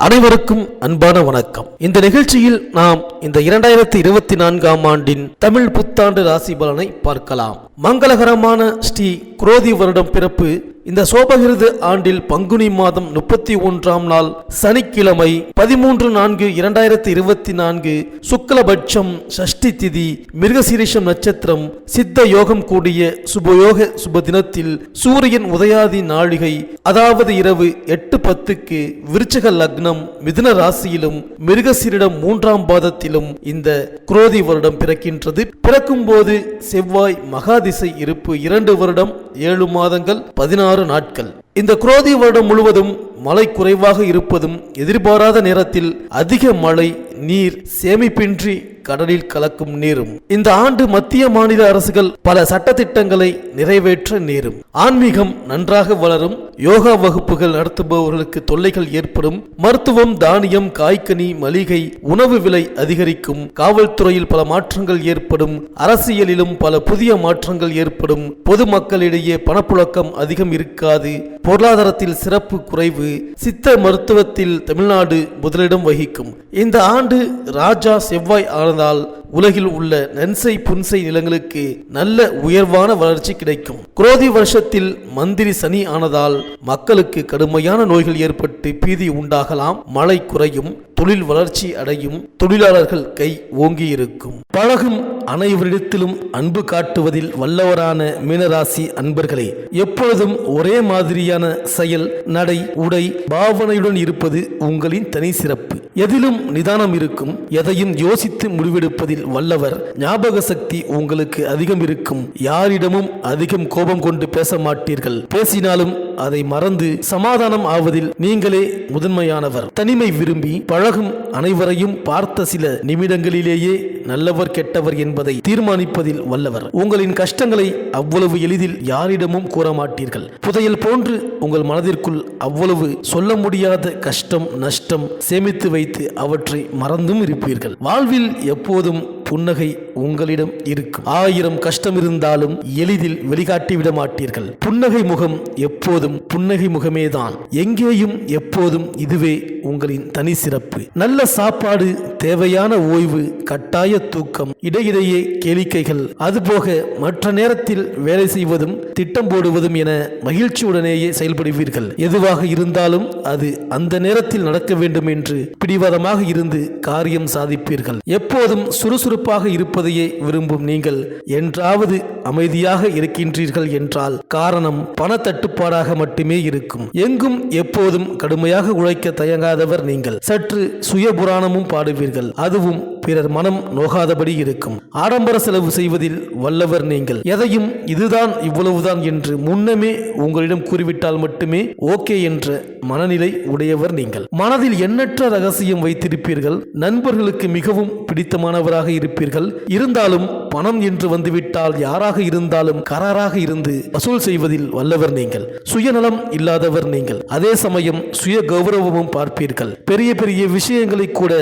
அனைவருக்கும் அன்பான வணக்கம். இந்த நிகழ்ச்சியில் நாம் இந்த 2024ஆம் ஆண்டின் தமிழ் புத்தாண்டு ராசி பலனை பார்க்கலாம். மங்களகரமான ஸ்ரீ குரோதி வருடம் பிறப்பு இந்த சோபகிருது ஆண்டில் பங்குனி மாதம் 31ஆம் நாள் சனிக்கிழமை 13/4/2024 சுக்லபட்சம் சஷ்டி திதி மிருகசீரிஷம் நட்சத்திரம் சித்த யோகம் கூடிய சுபயோக சுப தினத்தில் சூரியன் உதயாதி நாழிகை அதாவது இரவு 8:10க்கு விருச்சிக லக்னம் மிதுன ராசியிலும் மிருகசீரிடம் 3ஆம் பாதத்திலும் இந்த குரோதி வருடம் பிறக்கின்றது. பிறக்கும் போது செவ்வாய் மகாதிசை இருப்பு 2 வருடம் 7 மாதங்கள் 16 நாட்கள். இந்த குரோதி வருடம் முழுவதும் மழை குறைவாக இருப்பதும் எதிர்பாராத நேரத்தில் அதிக மழை நீர் சேமிப்பின்றி கடலில் கலக்கும் நேரும். இந்த ஆண்டு மத்திய மாநில அரசுகள் பல சட்டத்திட்டங்களை நிறைவேற்ற நேரும். ஆன்மீகம் நன்றாக வளரும். யோகா வகுப்புகள் நடத்துபவர்களுக்கு தொல்லைகள் ஏற்படும். மருத்துவம், தானியம், காய்கனி, மளிகை, உணவு விலை அதிகரிக்கும். காவல்துறையில் பல மாற்றங்கள் ஏற்படும். அரசியலிலும் பல புதிய மாற்றங்கள் ஏற்படும். பொதுமக்களிடையே பணப்புழக்கம் அதிகம் இருக்காது. பொருளாதாரத்தில் சிறப்பு குறைவு. சித்த மருத்துவத்தில் தமிழ்நாடு முதலிடம் வகிக்கும். இந்த ஆண்டு ராஜா செவ்வாய் ஆனதால் உலகில் உள்ள நன்சை புன்சை நிலங்களுக்கு நல்ல உயர்வான வளர்ச்சி கிடைக்கும். குரோதி வருஷத்தில் மந்திரி சனி ஆனதால் மக்களுக்கு கடுமையான நோய்கள் ஏற்பட்டு பீதி உண்டாகலாம். மழை குறையும். தொழில் வளர்ச்சி அடையும். தொழிலாளர்கள் கை ஓங்கி இருக்கும். பழகும் அனைவரிடத்திலும் அன்பு காட்டுவதில் வல்லவரான மீனராசி அன்பர்களே, எப்பொழுதும் ஒரே மாதிரியான செயல், நடை, உடை, பாவனையுடன் இருப்பது உங்களின் தனி சிறப்பு. எதிலும் நிதானம் இருக்கும். எதையும் யோசித்து முடிவெடுப்பதில் வல்லவர். ஞாபக சக்தி உங்களுக்கு அதிகம் இருக்கும். யாரிடமும் அதிகம் கோபம் கொண்டு பேச மாட்டீர்கள். பேசினாலும் அதை மறந்து சமாதானம் ஆவதில் நீங்களே முதன்மையானவர். தனிமை விரும்பி பழகும் அனைவரையும் பார்த்த சில நிமிடங்களிலேயே நல்லவர் கெட்டவர் என்பதை தீர்மானிப்பதில் வல்லவர். உங்களின் கஷ்டங்களை அவ்வளவு எளிதில் யாரிடமும் கூற மாட்டீர்கள். புதையல் போன்று உங்கள் மனதிற்குள் அவ்வளவு சொல்ல முடியாத கஷ்டம் நஷ்டம் சேமித்து வைத்து அவற்றை மறந்தும் இருப்பீர்கள். வாழ்வில் எப்போதும் புன்னகை உங்களிடம் இருக்கும். 1000 கஷ்டம் இருந்தாலும் எளிதில் வெளிக்காட்டிவிட மாட்டீர்கள். புன்னகை முகம் எப்போதும் புன்னகை முகமேதான். எங்கேயும் எப்போதும் இதுவே உங்களின் தனி சிறப்பு. நல்ல சாப்பாடு, தேவையான ஓய்வு, கட்டாய தூக்கம், இடையிடையே கேளிக்கைகள், அதுபோக மற்ற நேரத்தில் வேலை செய்வதும் திட்டம் போடுவதும் என மகிழ்ச்சியுடனேயே செயல்படுவீர்கள். எதுவாக இருந்தாலும் அது அந்த நேரத்தில் நடக்க வேண்டும் என்று பிடிவாதமாக இருந்து காரியம் சாதிப்பீர்கள். எப்போதும் சுறுசுறுப்பாக இருப்பதையே விரும்பும் நீங்கள் என்றாவது அமைதியாக இருக்கின்றீர்கள் என்றால் காரணம் பண தட்டுப்பாடாக மட்டுமே இருக்கும். எங்கும் எப்போதும் கடுமையாக உழைக்க தயங்காதவர் நீங்கள். சற்று சுயபுராணமும் பாடுவீர்கள். அதுவும் பிறர் மனம் நோகாதபடி இருக்கும். ஆடம்பர செலவு செய்வதில் வல்லவர் நீங்கள். எதையும் இதுதான் இவ்வளவுதான் என்று முன்னமே உங்களிடம் கூறிவிட்டால் மட்டுமே ஓகே என்ற மனநிலை உடையவர் நீங்கள். மனதில் எண்ணற்ற ரகசியம் வைத்திருப்பீர்கள். நண்பர்களுக்கு மிகவும் பிடித்தமானவராக இருப்பீர்கள். இருந்தாலும் பணம் என்று வந்துவிட்டால் யாராக இருந்தாலும் கராராக இருந்து வசூல் செய்வதில் வல்லவர் நீங்கள். சுயநலம் இல்லாதவர் நீங்கள். அதே சமயம் சுய கௌரவமும் பார்ப்பீர்கள். பெரிய பெரிய விஷயங்களை கூட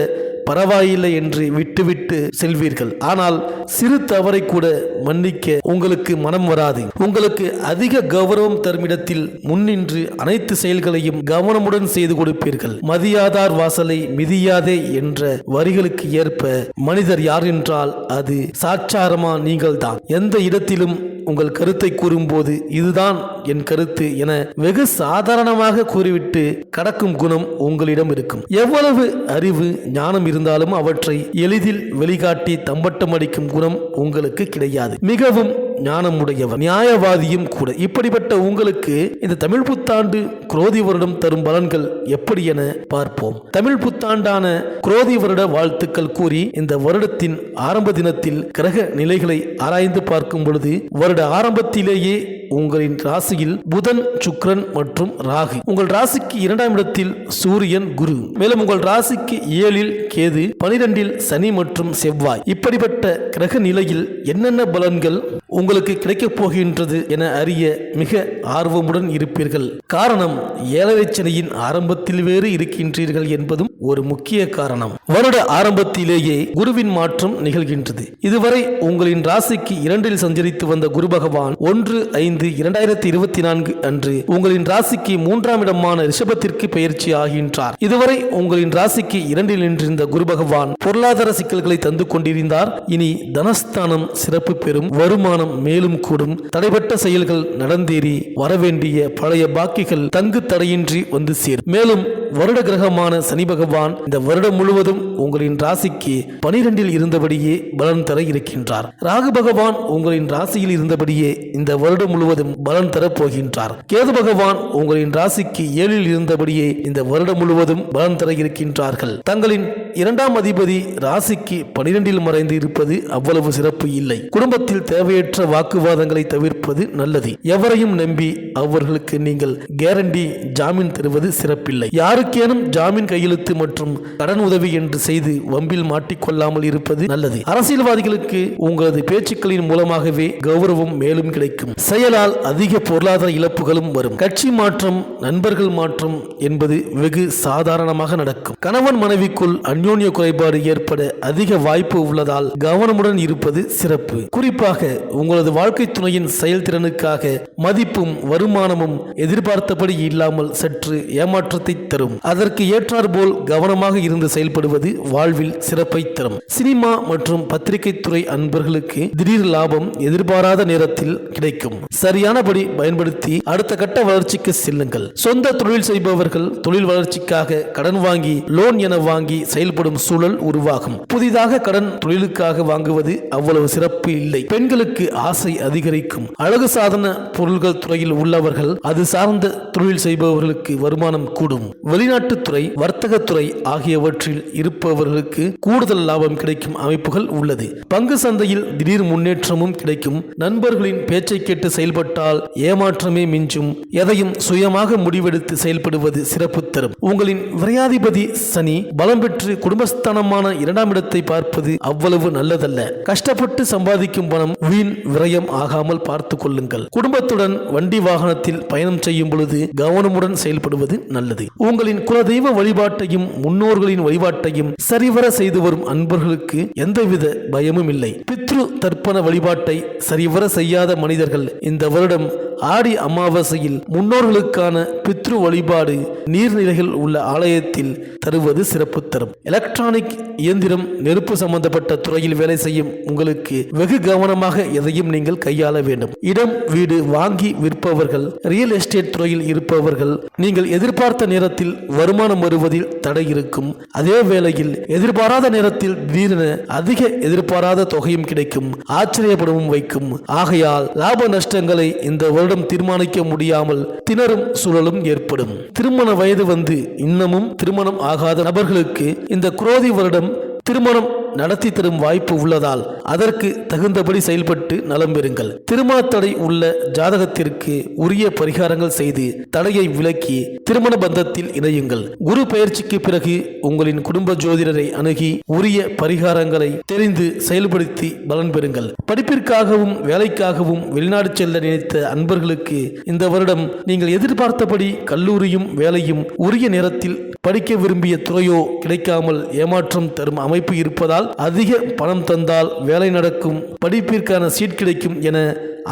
பரவாயில்லை என்று விட்டுவிட்டு செல்வீர்கள். ஆனால் சிறு தவறை கூட மன்னிக்க உங்களுக்கு மனம் வராது. உங்களுக்கு அதிக கௌரவம் தருமிடத்தில் முன்னின்று அனைத்து செயல்களையும் கவனமுடன் செய்து கொடுப்பீர்கள். மதியாதார் வாசலை மிதியாதே என்ற வரிகளுக்கு ஏற்ப மனிதர் யார் என்றால் அது சாட்சாரமா நீங்கள்தான். எந்த இடத்திலும் உங்கள் கருத்தை கூறும்போது இதுதான் என் கருத்து என வெகு சாதாரணமாக கூறிவிட்டு கடக்கும் குணம் உங்களிடம் இருக்கும். எவ்வளவு அறிவு ஞானம் இருந்தாலும் அவற்றை எளிதில் வெளிக்காட்டி தம்பட்டம் அடிக்கும் குணம் உங்களுக்கு கிடையாது. மிகவும் ஞானமுடையவர், நியாயவாதியும் கூட. இப்படிப்பட்ட உங்களுக்கு இந்த தமிழ் புத்தாண்டு குரோதி வருடம் தரும் பலன்கள் எப்படி என பார்ப்போம். தமிழ் புத்தாண்டான குரோதி வருட வாழ்த்துக்கள் கூறி இந்த வருடத்தின் ஆரம்ப தினத்தில் கிரக நிலைகளை ஆராய்ந்து பார்க்கும் பொழுது வருட ஆரம்பத்திலேயே உங்களின் ராசியில் புதன், சுக்கிரன் மற்றும் ராகு, உங்கள் ராசிக்கு 2ஆம் இடத்தில் சூரியன், குரு, மேலும் உங்கள் ராசிக்கு 7இல் கேது, 12இல் சனி மற்றும் செவ்வாய். இப்படிப்பட்ட கிரக நிலையில் என்னென்ன பலன்கள் உங்களுக்கு கிடைக்கப் போகின்றது என அறிய மிக ஆர்வமுடன் இருப்பீர்கள். காரணம் 7ரை சனியின் ஆரம்பத்தில் வேறு இருக்கின்றீர்கள் என்பதும் ஒரு முக்கிய காரணம். வருட ஆரம்பத்திலேயே குருவின் மாற்றம் நிகழ்கின்றது. இதுவரை உங்களின் ராசிக்கு 2 சஞ்சரித்து வந்த குரு பகவான் 1/5/2024 அன்று உங்களின் ராசிக்கு 3ஆம் இடமான ரிஷபத்திற்கு பெயர்ச்சி ஆகின்றார். இதுவரை உங்களின் ராசிக்கு 2 நின்றிருந்த குரு பகவான் பொருளாதார சிக்கல்களை தந்து கொண்டிருந்தார். இனி தனஸ்தானம் சிறப்பு பெறும், வருமானம் மேலும் கூடும், தடைபட்ட செயல்கள் நடந்தேறி வரவேண்டிய பழைய பாக்கிகள் தங்கு தடையின்றி வந்து சேரும். மேலும் வருட கிரகமான சனி பகவான் இந்த வருடம் முழுவதும் உங்களின் ராசிக்கு 12 இருந்தபடியே பலன் தர இருக்கின்றார். ராகு பகவான் உங்களின் ராசியில் இருந்தபடியே இந்த வருடம் முழுவதும் பலன் தர போகின்றார். கேது பகவான் உங்களின் ராசிக்கு 7 இருந்தபடியே இந்த வருடம் முழுவதும் பலன் தர இருக்கின்றார்கள். தங்களின் 2ஆம் அதிபதி ராசிக்கு 12 மறைந்து இருப்பது அவ்வளவு சிறப்பு இல்லை. குடும்பத்தில் தேவையற்ற வாக்குவாதங்களை தவிர்ப்பது நல்லது. எவரையும் நம்பி அவர்களுக்கு நீங்கள் கேரண்டி ஜாமீன் தருவது சிறப்பில்லை. யாருக்கேனும் ஜாமீன் கையெழுத்து மற்றும் கடன் உதவி என்று செய்து வம்பில் மாட்டிக்கொள்ளாமல் இருப்பது நல்லது. அரசியல்வாதிகளுக்கு உங்களது பேச்சுக்களின் மூலமாகவே கௌரவம் மேலும் கிடைக்கும். செயலால் அதிக பொருளாதார இழப்புகளும் வரும். கட்சி மாற்றம், நண்பர்கள் மாற்றம் என்பது வெகு சாதாரணமாக நடக்கும். கணவன் மனைவிக்குள் அந்யோன்ய குறைபாடு ஏற்பட அதிக வாய்ப்பு உள்ளதால் கவனமுடன் இருப்பது சிறப்பு. குறிப்பாக உங்களது வாழ்க்கை துணையின் செயல்திறனுக்காக மதிப்பும் வருமானமும் எதிர்பார்த்தபடி இல்லாமல் சற்று ஏமாற்றத்தை தரும். அதற்கு ஏற்றாற்போல் கவனமாக இருந்து செயல்படுவது வாழ்வில் சிறப்பை தரும். சினிமா மற்றும் பத்திரிகை துறை அன்பர்களுக்கு திடீர் லாபம் எதிர்பாராத நேரத்தில் கிடைக்கும். சரியானபடி பயன்படுத்தி அடுத்த கட்ட வளர்ச்சிக்கு செல்லுங்கள். சொந்த தொழில் செய்பவர்கள் தொழில் வளர்ச்சிக்காக கடன் வாங்கி லோன் என வாங்கி செயல்படும் சூழல் உருவாகும். புதிதாக கடன் தொழிலுக்காக வாங்குவது அவ்வளவு சிறப்பு இல்லை. பெண்களுக்கு ஆசை அதிகரிக்கும். அழகு சாதன பொருள்கள் துறையில் உள்ளவர்கள், அது சார்ந்த தொழில் செய்பவர்களுக்கு வருமானம் கூடும். வெளிநாட்டுத்துறை, வர்த்தகத்துறை ஆகியவற்றில் இருப்பவர்களுக்கு கூடுதல் லாபம் கிடைக்கும் அமைப்புகள் உள்ளது. பங்கு சந்தையில் திடீர் முன்னேற்றமும் கிடைக்கும். நண்பர்களின் பேச்சை கேட்டு செயல்பட்டால் ஏமாற்றமே மிஞ்சும். எதையும் சுயமாக முடிவெடுத்து செயல்படுவது சிறப்பு தரும். உங்களின் விரையாதிபதி சனி பலம் பெற்று குடும்பஸ்தானமான 2ஆம் இடத்தை பார்ப்பது அவ்வளவு நல்லதல்ல. கஷ்டப்பட்டு சம்பாதிக்கும் பணம் வீண் விரயம் ஆகாமல் பார்த்துக் கொள்ளுங்கள். குடும்பத்துடன் வண்டி வாகனத்தில் பயணம் செய்யும் பொழுது கவனமுடன் செயல்படுவது நல்லது. உங்களின் குலதெய்வ வழிபாட்டையும் முன்னோர்களின் வழிபாட்டையும் சரிவர செய்து வரும் அன்பர்களுக்கு எந்தவித பயமும் இல்லை. பித்ரு தர்ப்பண வழிபாட்டை சரிவர செய்யாத மனிதர்கள் இந்த வருடம் ஆடி அமாவாசையில் முன்னோர்களுக்கான பித்ரு வழிபாடு நீர்நிலைகள் உள்ள ஆலயத்தில் தருவது சிறப்பு தரும். எலக்ட்ரானிக் இயந்திரம், நெருப்பு சம்பந்தப்பட்ட துறையில் வேலை செய்யும் உங்களுக்கு வெகு கவனமாக எதையும் நீங்கள் கையாள வேண்டும். இடம் வீடு வாங்கி விற்பவர்கள், ரியல் எஸ்டேட் துறையில் இருப்பவர்கள், நீங்கள் எதிர்பார்த்த நேரத்தில் வருமானம் வருவதில் தடை இருக்கும். அதே வேளையில் எதிர்பாராத நேரத்தில் திடீரென அதிக எதிர்பாராத தொகையும் கிடைக்கும். ஆச்சரியப்படவும் வைக்கும். ஆகையால் லாப நஷ்டங்களை இந்த வருடம் தீர்மானிக்க முடியாமல் திணறும் சூழலும் ஏற்படும். திருமண வயது வந்து இன்னமும் திருமணம் ஆகாத நபர்களுக்கு இந்த குரோதி வருடம் திருமணம் நடத்தி தரும் வாய்ப்பு உள்ளதால் அதற்கு தகுந்தபடி செயல்பட்டு நலம் பெறுங்கள். திருமண தடை உள்ள ஜாதகத்திற்கு உரிய பரிகாரங்கள் செய்து தடையை விலக்கி திருமண பந்தத்தில் இணையுங்கள். குரு பெயர்ச்சிக்கு பிறகு உங்களின் குடும்ப ஜோதிடரை அணுகி உரிய பரிகாரங்களை தெரிந்து செயல்படுத்தி பலன் பெறுங்கள். படிப்பிற்காகவும் வேலைக்காகவும் வெளிநாடு செல்ல நினைத்த அன்பர்களுக்கு இந்த வருடம் நீங்கள் எதிர்பார்த்தபடி கல்லூரியும் வேலையும் உரிய நேரத்தில் படிக்க விரும்பிய துறையோ கிடைக்காமல் ஏமாற்றம் தரும் அமைப்பு இருப்பதால் அதிக பணம் தந்தால் வேலை நடக்கும், படிப்பிற்கான சீட் கிடைக்கும் என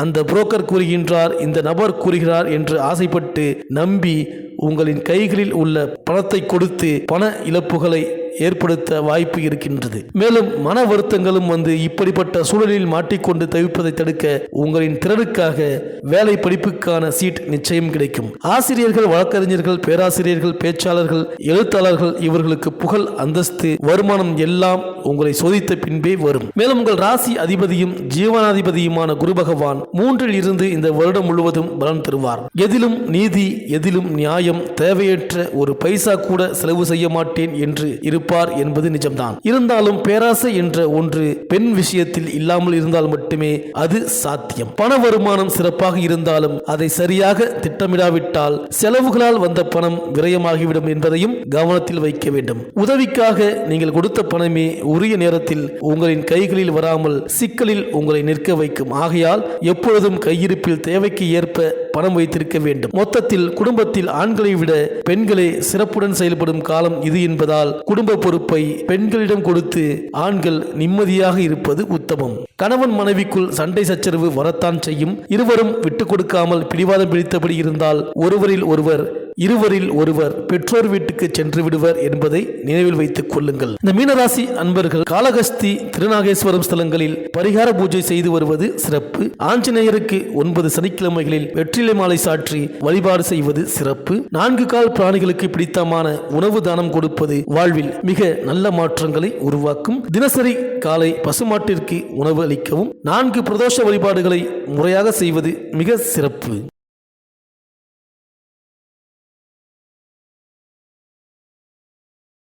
அந்த புரோக்கர் கூறுகின்றார், இந்த நபர் கூறுகிறார் என்று ஆசைப்பட்டு நம்பி உங்களின் கைகளில் உள்ள பணத்தை கொடுத்து பண இழப்புகளை ஏற்படுத்த வாய்ப்பு இருக்கின்றது. மேலும் மன வருத்தங்களும் வந்து இப்படிப்பட்ட சூழலில் மாட்டிக்கொண்டு தவிர்ப்பதை தடுக்க உங்களின் திறனுக்காக வேலை படிப்புக்கான சீட் நிச்சயம் கிடைக்கும். ஆசிரியர்கள், வழக்கறிஞர்கள், பேராசிரியர்கள், பேச்சாளர்கள், எழுத்தாளர்கள் இவர்களுக்கு புகழ், அந்தஸ்து, வருமானம் எல்லாம் உங்களை சோதித்த பின்பே வரும். மேலும் உங்கள் ராசி அதிபதியும் ஜீவனாதிபதியுமான குரு பகவான் 3இல் இருந்து இந்த வருடம் முழுவதும் பலன் தருவார். எதிலும் நீதி, எதிலும் நியாயம், தேவையற்ற ஒரு பைசா கூட செலவு செய்ய மாட்டேன் என்று இருப்பார் என்பது நிஜம்தான். இருந்தாலும் பேராசை என்ற ஒன்று பெண் விஷயத்தில் இல்லாமல் இருந்தால் மட்டுமே அது சாத்தியம். பண வருமானம் சிறப்பாக இருந்தாலும் அதை சரியாக திட்டமிடாவிட்டால் செலவுகளால் வந்த பணம் விரயமாகிவிடும் என்பதையும் கவனத்தில் வைக்க வேண்டும். உதவிக்காக நீங்கள் கொடுத்த பணமே உரிய நேரத்தில் உங்களின் கைகளில் வராமல் சிக்கலில் உங்களை நிற்க வைக்கும். ஆகையால் எப்பொழுதும் கையிருப்பில் தேவைக்கு ஏற்ப பணம் வைத்திருக்க வேண்டும். மொத்தத்தில் குடும்பத்தில் ஆண்களை விட பெண்களே சிறப்புடன் செயல்படும் காலம் இது என்பதால் குடும்ப பொறுப்பை பெண்களிடம் கொடுத்து ஆண்கள் நிம்மதியாக இருப்பது உத்தமம். கணவன் மனைவிக்குள் சண்டை சச்சரவு வரத்தான் செய்யும். இருவரும் விட்டுக் கொடுக்காமல் பிடிவாதம் பிடித்தபடி இருந்தால் இருவரில் ஒருவர் பெற்றோர் வீட்டுக்கு சென்று விடுவர் என்பதை நினைவில் வைத்துக் கொள்ளுங்கள். இந்த மீனராசி அன்பர்கள் காளகஸ்தி திருநாகேஸ்வரம் ஸ்தலங்களில் பரிகார பூஜை செய்து வருவது சிறப்பு. ஆஞ்சநேயருக்கு 9 சனிக்கிழமைகளில் வெற்றிலை மாலை சாற்றி வழிபாடு செய்வது சிறப்பு. 4 கால் பிராணிகளுக்கு பிடித்தமான உணவு தானம் கொடுப்பது வாழ்வில் மிக நல்ல மாற்றங்களை உருவாக்கும். தினசரி காலை பசுமாட்டிற்கு உணவு அளிக்கவும் 4 பிரதோஷ வழிபாடுகளை முறையாக செய்வது மிக சிறப்பு.